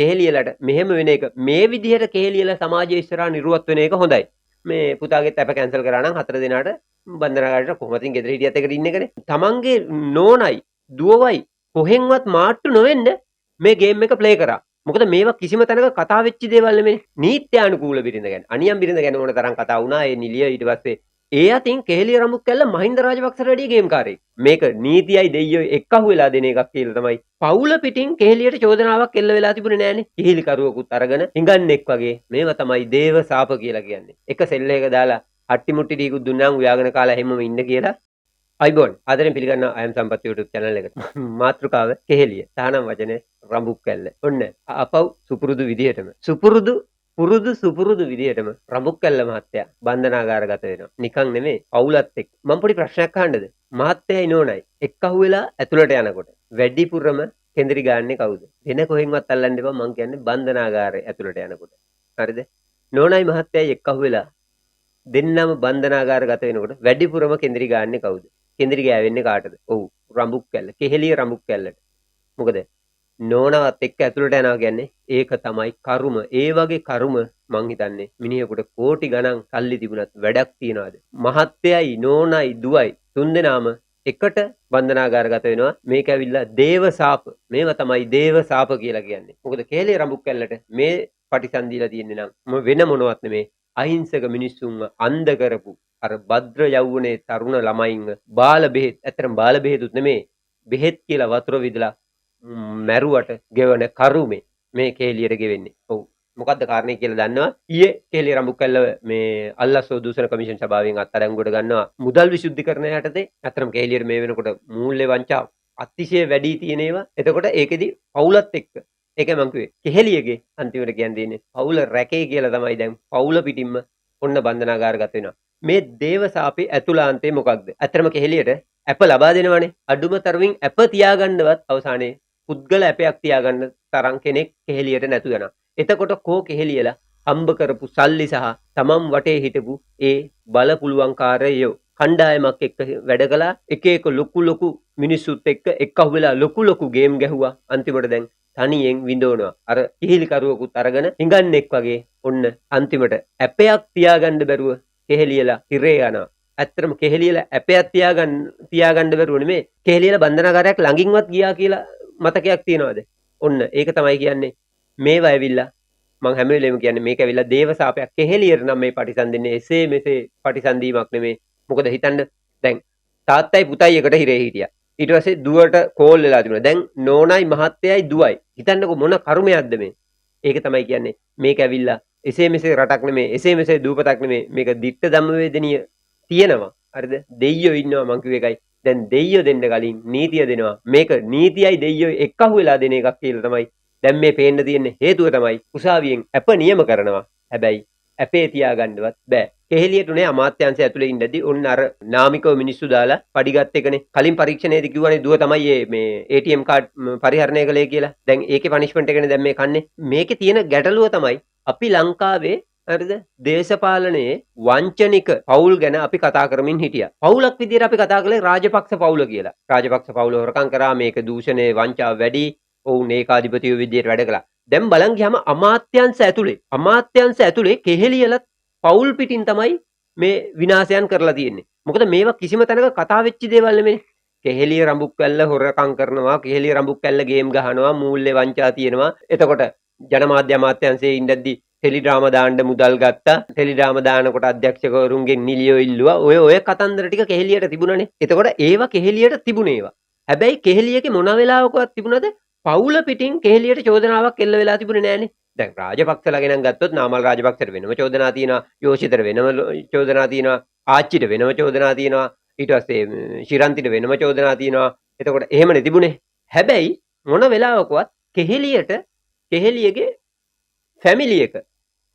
කෙහෙලියලට මෙහෙම වෙන එක මේ විදිහට කෙහෙලියල සමාජයේ ඉස්සරහා නිරුවත් වෙන එක හොඳයි. මේ පුතාගෙත් අප කැන්සල් කරා නම් 4 දිනකට බන්ධනාගාරයට කොහොමද ගෙදර හිටියත් එකට ඉන්න එකනේ. තමන්ගේ නෝනයි දුවවයි කොහෙන්වත් මාට්ටු නොවෙන්න මේ ගේම් එක ප්ලේ කරා. මොකද මේවා කිසිම තැනක කතා වෙච්ච දේවල් නෙමෙයි. නීත්‍යානුකූල බිරිඳ ගැන. අනියම් බිරිඳ ගැන ඕන තරම් කතා වුණා. ඒ නිලිය ඊට පස්සේ ඒ අතින් කෙහෙලිය රඹුක් කැල්ල මහින්ද රාජපක්ෂට වැඩිය ගේම් කාරයෙක්. මේක නීතියයි දෙයියෝ එක්කහුව වෙලා දෙන එකක් කියලා තමයි. පවුල පිටින් කෙහෙලියට චෝදනාවක් එල්ල වෙලා තිබුණේ නෑනේ. කිහිලි කරුවෙකුත් අරගෙන හිඟන්නෙක් වගේ. මේවා තමයි දේව සාප කියලා කියන්නේ. එක සෙල් එක දාලා අට්ටි මුට්ටි ටීකුත් දුන්නාම උයාගෙන කාලා හැමෝම ඉන්න කියලා. අයිබෝන් ආදරෙන් පිළිගන්න අයම් සම්පත් YouTube channel එකට. මාතෘකාව කෙහෙලිය. තහනම් වචනේ රඹුක් කැල්ල. ඔන්න අපව් සුපුරුදු විදිහටම රඹුක් කැල්ල මහත්තයා බන්ධනාගාරගත වෙනවා. නිකන් නෙමෙයි පවුලත් එක්ක. මම පොඩි ප්‍රශ්නයක් අහන්නද? මහත්තයයි නෝනයි එක්කහුව වෙලා ඇතුළට යනකොට වැඩිපුරම කෙන්දිරි ගාන්නේ කවුද? වෙන කොහෙන්වත් අල්ලන්න එපා මං කියන්නේ බන්ධනාගාරේ ඇතුළට යනකොට. හරිද? නෝනයි මහත්තයයි එක්කහුව වෙලා දෙන්නම බන්ධනාගාරගත වෙනකොට වැඩිපුරම කෙන්දිරි ගාන්නේ කවුද? කෙන්දිරි ගෑවෙන්නේ කාටද? ඔව් රඹුක් කැල්ල. කෙහෙලිය රඹුක් කැල්ලට. මොකද නෝනවත් එක්ක ඇතුළට යනවා කියන්නේ ඒක තමයි කරුම. ඒ වගේ කරුම මං හිතන්නේ මිනිහෙකුට කෝටි ගණන් සල්ලි තිබුණත් වැඩක් තියනවාද? මහත්තයයි නෝනයි දුවයි තුන්දෙනාම එකට බන්ධනාගාරගත වෙනවා. මේක ඇවිල්ලා දේව සාප. මේවා තමයි දේව සාප කියලා කියන්නේ. මොකද කෙහෙලිය රඹුක් කැල්ලට මේ පටිසන් දීලා තියෙන්නේ නම් වෙන මොනවත් නෙමේ. අහිංසක මිනිස්සුන්ව අන්ධ කරපු අර භද්‍ර යවුනේ තරුණ ළමයින්ව බාල බෙහෙත් ඇත්තටම බාල බෙහෙතුත් නෙමේ බෙහෙත් කියලා වතුර විදලා මැරුවට ගෙවන කරුමේ මේ කෙහෙලියට ගෙවෙන්නේ. ඔව්. මොකද්ද කාරණේ කියලා දන්නවා? ඊයේ කෙහෙලිය රඹුක් කැල්ල මේ අල්ලස්සෝ දූෂණ කමිෂන් සභාවෙන් අත්අඩංගුවට ගන්නවා. මුදල් විසුද්ධිකරණය යටතේ අතරම කෙහෙලියට මේ වෙනකොට මූල්‍ය වංචා අතිශය වැඩි තියෙන ඒවා. එතකොට ඒකෙදි පවුලත් එක්ක ඒකයි මං කිව්වේ කෙහෙලියගේ අන්තිමට කියන්න දෙන්නේ පවුල රැකේ කියලා තමයි දැන් පවුල පිටින්ම ඔන්න බන්ධනාගාරගත වෙනවා. මේ දේව සාපේ ඇතුළාන්තේ මොකක්ද? ඇත්තටම කෙහෙලියට ඇප ලබා දෙනවනේ. අඩුම තරමින් ඇප තියාගන්නවත් අවසානයේ පුද්ගල ඇපයක් තියාගන්න තරම් කෙනෙක් කෙහෙලියට නැතු වෙනවා. එතකොට කෝ කෙහෙලියලා හම්බ කරපු සල්ලි සහ තමන් වටේ හිටපු ඒ බල පුළුවන්කාරයෝ කණ්ඩායමක් එක්ක වැඩ කළා. එක එක ලොකු මිනිස්සුත් එක්ක එක්කහුව වෙලා ලොකු ගේම් ගැහුවා. අන්තිමට දැන් තනියෙන් විඳවනවා. අර කිහිලි කරුවෙකුත් අරගෙන හිඟන්නෙක් වගේ ඔන්න අන්තිමට ඇපයක් තියාගන්න බැරුව කෙහෙලියලා හිරේ යනවා. ඇත්තටම කෙහෙලියලා ඇපයක් තියාගන්න බැරුව නෙමෙයි කෙහෙලියලා බන්ධනාගාරයක් ළඟින්වත් ගියා කියලා මතකයක් තියනවාද? ඔන්න ඒක තමයි කියන්නේ මේවා ඇවිල්ලා මං හැම වෙලේම කියන්නේ මේක ඇවිල්ලා දේව සාපයක්. කෙහෙලියට නම් මේ පටිසන් දෙන්නේ එසේ මෙසේ පටිසන් දීමක් නෙමෙයි. මොකද හිතන්න දැන් තාත්තයි පුතයි එකට හිරේ හිටියා. ඊට පස්සේ දුවට කෝල් වෙලා තිබුණා. දැන් නෝනයි මහත්තයයි දුවයි. හිතන්නකො මොන කර්මයක්ද මේ? ඒක තමයි කියන්නේ මේක ඇවිල්ලා එසේ මෙසේ රටක් නෙමෙයි. එසේ මෙසේ දූපතක් නෙමෙයි. මේක දිට්ඨ ධම්මවේදනීය තියෙනවා. හරිද? දෙයියෝ ඉන්නවා මං කිව්ව එකයි. දැන් දෙයියෝ දෙන්න කලින් නීතිය දෙනවා. මේක නීතියයි දෙයියෝ එක්කහුව වෙලා දෙන එකක් කියලා තමයි දැන් මේ පේන්න තියෙන හේතුව තමයි උසාවියෙන් ඇප නියම කරනවා. හැබැයි ඇපේ තියාගන්නවත් බෑ. කෙහෙලියට උනේ අමාත්‍යාංශය ඇතුලේ ඉඳදී ඔන්න අර නාමිකව මිනිස්සු දාලා පඩිගත් එකනේ. කලින් පරීක්ෂණයේදී කිව්වනේ දුව තමයි මේ ATM කාඩ් පරිහරණය කළේ කියලා. දැන් ඒකේ පනිෂ්මන්ට් එකනේ දැන් මේ කන්නේ. මේකේ තියෙන ගැටලුව තමයි අපි ලංකාවේ හරිද දේශපාලනයේ වංචනික පවුල් ගැන අපි කතා කරමින් හිටියා. පවුලක් විදියට අපි කතා කළේ රාජපක්ෂ පවුල කියලා. රාජපක්ෂ පවුල හොරකම් කරා මේක දූෂණේ වංචාව වැඩි. ඔවුන් ඒකාධිපතිය විදියට වැඩ කළා. දැන් බලන් ගියාම අමාත්‍යංශ ඇතුලේ කෙහෙලියලත් පවුල් පිටින් තමයි මේ විනාශයන් කරලා තියෙන්නේ. මොකද මේවා කිසිම තැනක කතා වෙච්ච දේවල් නෙමෙයි. කෙහෙලිය රඹුක් කැල්ල හොරකම් කරනවා, කෙහෙලිය රඹුක් කැල්ල ගේම් ගහනවා, මූල්‍ය වංචා තියෙනවා. එතකොට ජනමාධ්‍ය අමාත්‍යංශයේ ඉඳද්දි ටෙලිඩ්‍රාම දාන්න මුදල් ගත්තා. ටෙලිඩ්‍රාම දානකොට අධ්‍යක්ෂකවරුන්ගෙන් නිලියෝ ඉල්ලුවා. ඔය කතන්දර ටික කෙහෙලියට තිබුණනේ. එතකොට ඒවා කෙහෙලියට තිබුණේ ඒවා. හැබැයි කෙහෙලියගේ මොන වෙලාවකවත් තිබුණද පවුල පිටින් කෙහෙලියට චෝදනාවක් එල්ල වෙලා තිබුණේ නෑනේ. දැන් රාජපක්ෂලා ගෙනන් ගත්තොත් නාමල් රාජපක්ෂට වෙනම චෝදනා තියෙනවා, යෝෂිතට වෙනම චෝදනා තියෙනවා, ආච්චිට වෙනම චෝදනා තියෙනවා, ඊට පස්සේ ශිරන්තිට වෙනම චෝදනා තියෙනවා. එතකොට එහෙමනේ තිබුණේ. හැබැයි මොන වෙලාවකවත් කෙහෙලියගේ ෆැමිලි එක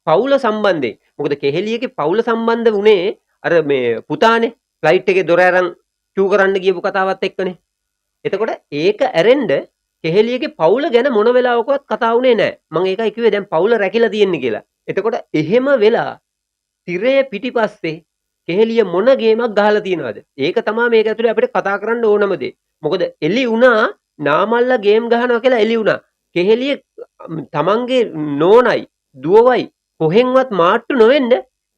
පවුල සම්බන්ධයෙන් මොකද කෙහෙලියගේ පවුල සම්බන්ධ වුණේ අර මේ පුතානේ ෆ්ලයිට් එකේ දොර අරන් චූ කරන්න ගියපු කතාවත් එක්කනේ. එතකොට ඒක ඇරෙන්න කෙහෙලියගේ පවුල ගැන මොන වෙලාවකවත් කතා වුණේ නැහැ. මම ඒකයි කිව්වේ දැන් පවුල රැකිලා තියෙන්නේ කියලා. එතකොට එහෙම වෙලා තිරේ පිටිපස්සේ කෙහෙලිය මොන ගේමක් ගහලා තියෙනවද? ඒක තමයි මේක ඇතුලේ අපිට කතා කරන්න ඕනම දේ. මොකද එලි වුණා නාමල්ලා ගේම් ගහනවා කියලා එලි වුණා. කෙහෙලිය තමන්ගේ නෝනයි දුවවයි කොහෙන්වත් මාට්ටු නොවෙන්න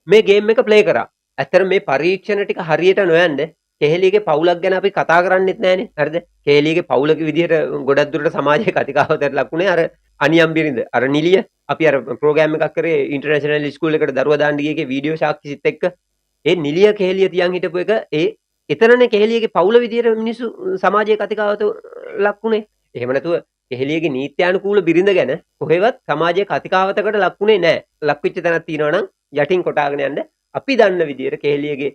මේ ගේම් එක ප්ලේ කරා. ඇත්තට මේ පරීක්ෂණ ටික හරියට නොයන්ද කෙහෙලියගේ පවුලක් ගැන අපි කතා කරන්නෙත් නෑනේ. හරිද? කෙහෙලියගේ පවුලක විදිහට ගොඩක් දුරට සමාජයේ කතිකාවතට ලකුණේ අර අනියම් බිරිඳ. අර නිලිය අපි අර ප්‍රෝග්‍රෑම් එකක් කරේ ඉන්ටර්නැෂනල් ස්කූල් එකට දරුවා දාන්න ගිය එකේ වීඩියෝ සාක්ෂිත් එක්ක ඒ නිලිය කෙහෙලිය තියන් හිටපු එක ඒ එතනනේ කෙහෙලියගේ පවුල විදිහට මිනිස්සු සමාජයේ කතිකාවත ලක්ුණේ. එහෙම නැතුව කෙහෙලියගේ නීත්‍යානුකූල බිරිඳ ගැන කොහෙවත් සමාජයේ කතිකාවතකට ලක්ුණේ නැහැ. ලක්විච්ච තැනක් තියෙනවා නම් යටින් කොටාගෙන යන්න අපි දන්න විදිහට කෙහෙලියගේ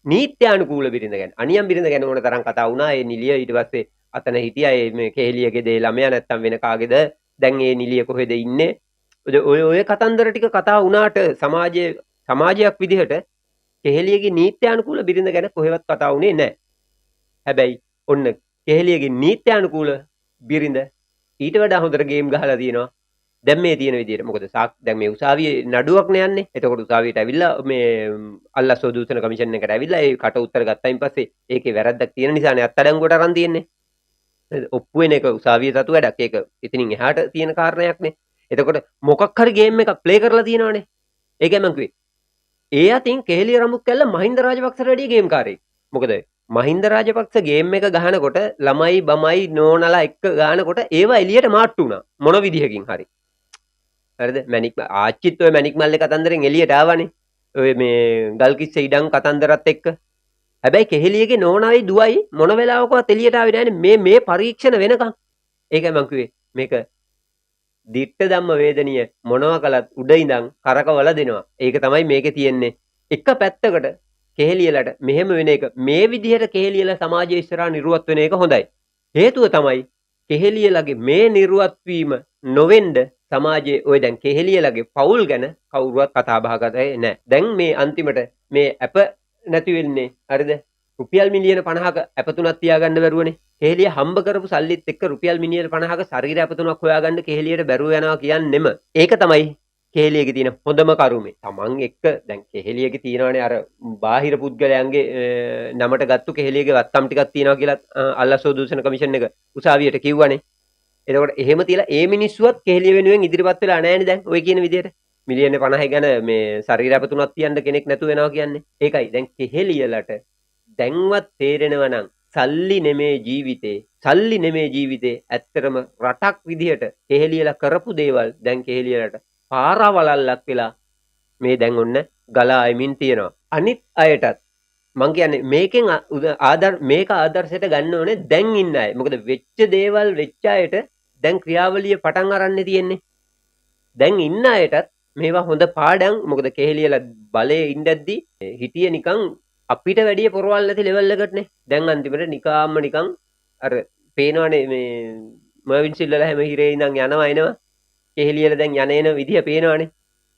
නීත්‍යානුකූල බිරිඳ ගැන අනියම් බිරිඳ ගැන ඕන තරම් කතා වුණා. ඒ නිලිය ඊට පස්සේ අතන හිටියා මේ කෙහෙලියගේ දේ ළමයා නැත්තම් වෙන කාගේද දැන් ඒ නිලිය කොහෙද ඉන්නේ ඔය කතන්දර ටික කතා වුණාට සමාජයක් විදිහට කෙහෙලියගේ නීත්‍යානුකූල බිරිඳ ගැන කොහෙවත් කතා වුණේ නැහැ. හැබැයි ඔන්න කෙහෙලියගේ නීත්‍යානුකූල බිරිඳ ඊට වඩා හොඳට ගේම් ගහලා තියෙනවා. දැන් මේ තියෙන විදිහට. මොකද දැන් මේ උසාවියේ නඩුවක් නේ. එතකොට උසාවියට ඇවිල්ලා මේ අල්ලස්ව දූෂණ කමිෂන් එකට ඇවිල්ලා ඒ කට උත්තර ගත්තයින් පස්සේ ඒකේ වැරද්දක් තියෙන නිසානේ අත්අඩංගුවට අරන් තියෙන්නේ. ඔප්පු වෙන එක උසාවියේ තතු වැඩක්. ඒක ඉතින් එහාට තියෙන කාරණයක් නේ. එතකොට මොකක් හරි ගේම් එකක් ප්ලේ කරලා තියෙනවනේ. ඒකයි මම කිව්වේ. ඒ අතින් කෙහෙලිය රමුක් කැල්ල මහින්ද රාජපක්ෂට වැඩිය ගේම් කාරයෙක්. මොකද මහින්ද රාජපක්ෂ ගේම් එක ගහනකොට ළමයි බමයි නෝනලා එක්ක ගහනකොට ඒවා එළියට මාට්ටු වුණා. මොන විදිහකින් හරි. හරිද? මැනික් ආච්චිත් ඔය මැනික් මල්ලේ කතන්දරෙන් එළියට ආවනේ. ඔය මේ ගල්කිස්ස ඉඩම් කතන්දරත් එක්ක. හැබැයි කෙහෙලියගේ නෝනායි දුවයි මොන වෙලාවකවත් එළියට ආවේ නෑනේ මේ පරීක්ෂණ වෙනකන්. ඒකයි මම කිව්වේ මේක දිට්ඨ ධම්ම වේදනීය මොනවා කළත් උඩ ඉඳන් කරකවල දෙනවා. ඒක තමයි මේකේ තියෙන්නේ. එක පැත්තකට කෙහෙලියලට මෙහෙම වෙන එක මේ විදිහට කෙහෙලියල සමාජයේ ඉස්සරහා නිර්වත් වෙන එක හොඳයි. හේතුව තමයි කෙහෙලියලගේ මේ නිර්වත් වීම නොවෙන්න සමාජයේ ඔය දැන් කෙහෙලියලගේ පවුල් ගැන කවුරුවත් කතා බහ කරන්නේ නැහැ. දැන් මේ අන්තිමට මේ ඇප නැති වෙන්නේ හරිද? රුපියල් මිලියන 50ක ඇප තුනක් තියාගන්න බැරුවනේ. කෙහෙලිය හම්බ කරපු සල්ලිත් එක්ක රුපියල් මිලියන 50ක ශරීර ඇප තුනක් හොයාගන්න කෙහෙලියට බැරුව යනවා කියන්නෙම. ඒක තමයි කෙහෙලියගේ තියෙන හොඳම කරුමේ. Taman එක්ක දැන් කෙහෙලියගේ තියෙනවානේ අර බාහිර පුද්ගලයන්ගේ නමට ගත්තු කෙහෙලියගේ වත්තම් ටිකක් තියෙනවා කියලා අල්ලස්ව දූෂණ කමිෂන් එක උසාවියට කිව්වනේ. එතකොට එහෙම තියලා ඒ මිනිස්සුවත් කෙහෙලිය වෙනුවෙන් ඉදිරිපත් වෙලා නැහැනේ දැන් ඔය කියන විදිහට. මිලියන 50 ගැන මේ ශරීර ඇප තුනක් තියන්න කෙනෙක් නැතු වෙනවා කියන්නේ. ඒකයි දැන් කෙහෙලියලට දැන්වත් තේරෙනවා නම් සල්ලි නෙමේ ජීවිතේ ඇත්තටම රටක් විදිහට කෙහෙලියලා කරපු දේවල් දැන් කෙහෙලියලට පාරවලල්ලක් වෙලා මේ දැන් ඔන්න ගලා එමින් තියෙනවා. අනිත් අයටත් මං කියන්නේ මේකෙන් මේක ආදර්ශයට ගන්න ඕනේ දැන් ඉන්න අය. මොකද වෙච්ච දේවල් වෙච්ච අයට දැන් ක්‍රියාවලිය පටන් අරන්නේ තියෙන්නේ. දැන් ඉන්න අයටත් මේවා හොඳ පාඩම්. මොකද කෙහෙලියලා බලේ ඉඳද්දි හිටියේ නිකන් අපිට වැඩිය පොරවල් නැති ලෙවල් එකකටනේ. දැන් අන්තිමට නිකන් අර පේනවනේ මේ මර්වින් සිල්වලා හැම හිරේ ඉඳන් යනවා එනවා. කෙහෙලියලා දැන් යන විදිය පේනවනේ.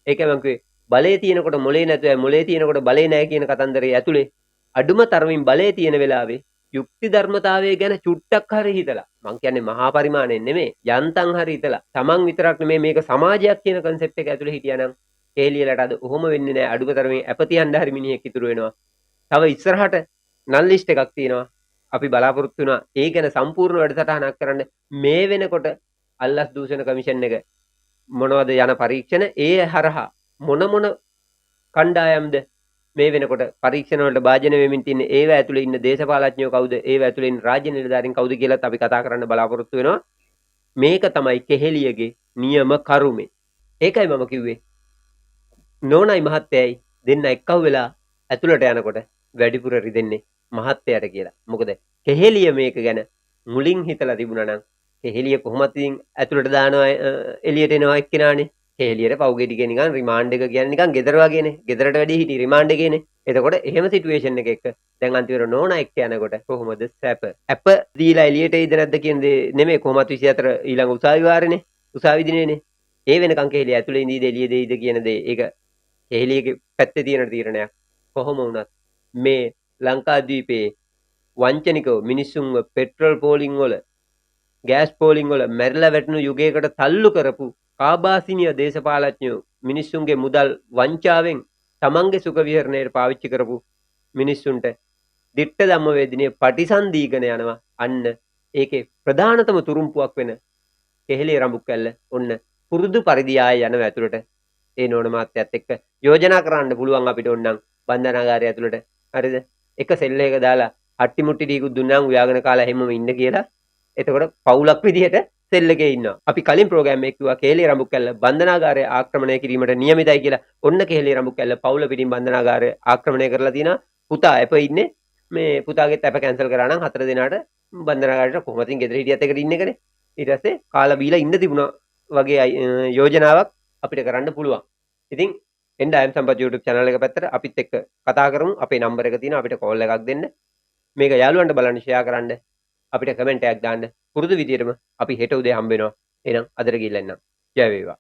ඒකයි මම කිව්වේ බලේ තියෙනකොට මොලේ නැතුවයි මොලේ තියෙනකොට බලේ නැහැ කියන කතන්දරේ ඇතුලේ අඩුම තරමින් බලේ තියෙන වෙලාවේ යුක්ති ධර්මතාවය ගැන චුට්ටක් හරි හිතලා මං කියන්නේ මහා පරිමාණයෙන් නෙමෙයි යන්තම් හරි හිතලා Taman විතරක් නෙමෙයි මේක සමාජයක් කියන concept එක ඇතුලේ හිටියානම් කෙහෙලියලට අද ඔහොම වෙන්නේ නැහැ. අඩුම තරමින් අපතියන් හරි මිනිහෙක් ඉතුරු වෙනවා. තව ඉස්සරහට නල් ලිස්ට් එකක් තියෙනවා. අපි බලාපොරොත්තු වෙනවා ඒ ගැන සම්පූර්ණ වැඩසටහනක් කරන්න. මේ වෙනකොට අල්ලස් දූෂණ කමිෂන් එක මොනවද යන පරීක්ෂණ ඒ හරහා මොන කණ්ඩායම්ද මේ වෙනකොට පරීක්ෂණ වලට භාජනය වෙමින් තින්නේ ඒව ඇතුලේ ඉන්න දේශපාලඥයෝ කවුද ඒව ඇතුලේ ඉන්න රාජ්‍ය නිලධාරීන් කවුද කියලාත් අපි කතා කරන්න බලාපොරොත්තු වෙනවා. මේක තමයි කෙහෙලියගේ නියම කරුමේ. ඒකයි මම කිව්වේ නෝනයි මහත්තයයි දෙන්න එක්කව වෙලා ඇතුළට යනකොට වැඩිපුර රිදෙන්නේ මහත්තයාට කියලා. මොකද කෙහෙලිය මේක ගැන මුලින් හිතලා තිබුණා නම් කෙහෙලිය කොහොමද ඉතින් ඇතුළට දානවා එළියට එනවා එක්කිනානේ. කෙහෙලියට පව්ගේ ටිකේ නිකන් රිමාන්ඩ් එක කියන්නේ නිකන් ගෙදර වගේනේ. ගෙදරට වැඩි හිටි රිමාන්ඩ් එකේනේ. එතකොට එහෙම සිටුේෂන් එක එක්ක දැන් අන්තිමට නෝනා එක්ක යනකොට කොහොමද සැප? ඇප දීලා එළියට එයිද නැද්ද කියන දේ නෙමෙයි කොහොමත් 24 ඊළඟ උසාවි වාරනේ. උසාවි දිනේනේ. ඒ වෙනකන් කෙහෙලිය ඇතුලේ ඉඳීද එළියේ දෙයිද කියන දේ ඒක කෙහෙලියගේ පැත්තේ තියෙන තීරණයක්. කොහොම වුණත් මේ ලංකාද්වීපයේ වංචනිකව මිනිස්සුන්ව පෙට්‍රල් පෝලිං වල ගෑස් පෝලිං වල මැරිලා වැටුණු යුගයකට තල්ලු කරපු කාබාසිනිය දේශපාලඥයෝ මිනිස්සුන්ගේ මුදල් වංචාවෙන් තමන්ගේ සුඛ විහරණයට පාවිච්චි කරපු මිනිස්සුන්ට දිට්ඨ ධම්ම වේදිනිය පටිසන්ධීගෙන යනවා. අන්න ඒකේ ප්‍රධානතම තුරුම්පුවක් වෙන කෙහෙලේ රඹුක් කැල්ල ඔන්න පුරුදු පරිදි ආයෙ යනවා ඇතුළට. ඒ නෝන මහත්තයත් එක්ක යෝජනා කරන්න පුළුවන් අපිට ඕනනම් බන්ධනාගාරය ඇතුළට. හරිද? එක සෙල් එකක දාලා අට්ටි මුට්ටි ටීකුත් දුන්නාම උයාගෙන කාලා හැමෝම ඉන්න කියලා. එතකොට පවුලක් විදිහට සෙල් එකේ ඉන්නවා. අපි කලින් ප්‍රෝග්‍රෑම් එකේ කිව්වා කේලේ රඹුක් කැල්ල බන්ධනාගාරය ආක්‍රමණය කිරීමට නියමිතයි කියලා. ඔන්න කේලේ රඹුක් කැල්ල පවුල පිටින් බන්ධනාගාරය ආක්‍රමණය කරලා තිනවා. පුතා එප ඉන්නේ මේ පුතාගෙත් අප කැන්සල් කරා නම් 4 දිනකට බන්ධනාගාරයට කොහොමද ඉතින් ගෙදර හිටියත් එකට ඉන්න එකනේ. ඊට පස්සේ කාලා බීලා ඉන්න තිබුණා වගේ යෝජනාවක් අපිට කරන්න පුළුවන්. ඉතින් එන්න අයම් සම්පත් YouTube channel එක පැත්තට අපිත් එක්ක කතා කරමු. අපේ නම්බර් එක තියෙනවා අපිට කෝල් එකක් දෙන්න. මේක යාළුවන්ට බලන්න ෂෙයා කරන්න. අපිට කමෙන්ට් එකක් දාන්න. පුරුදු විදියටම අපි හෙට උදේ හම්බ වෙනවා. එහෙනම් අදට ගිහිල්ලා එන්නම්. ජය වේවා.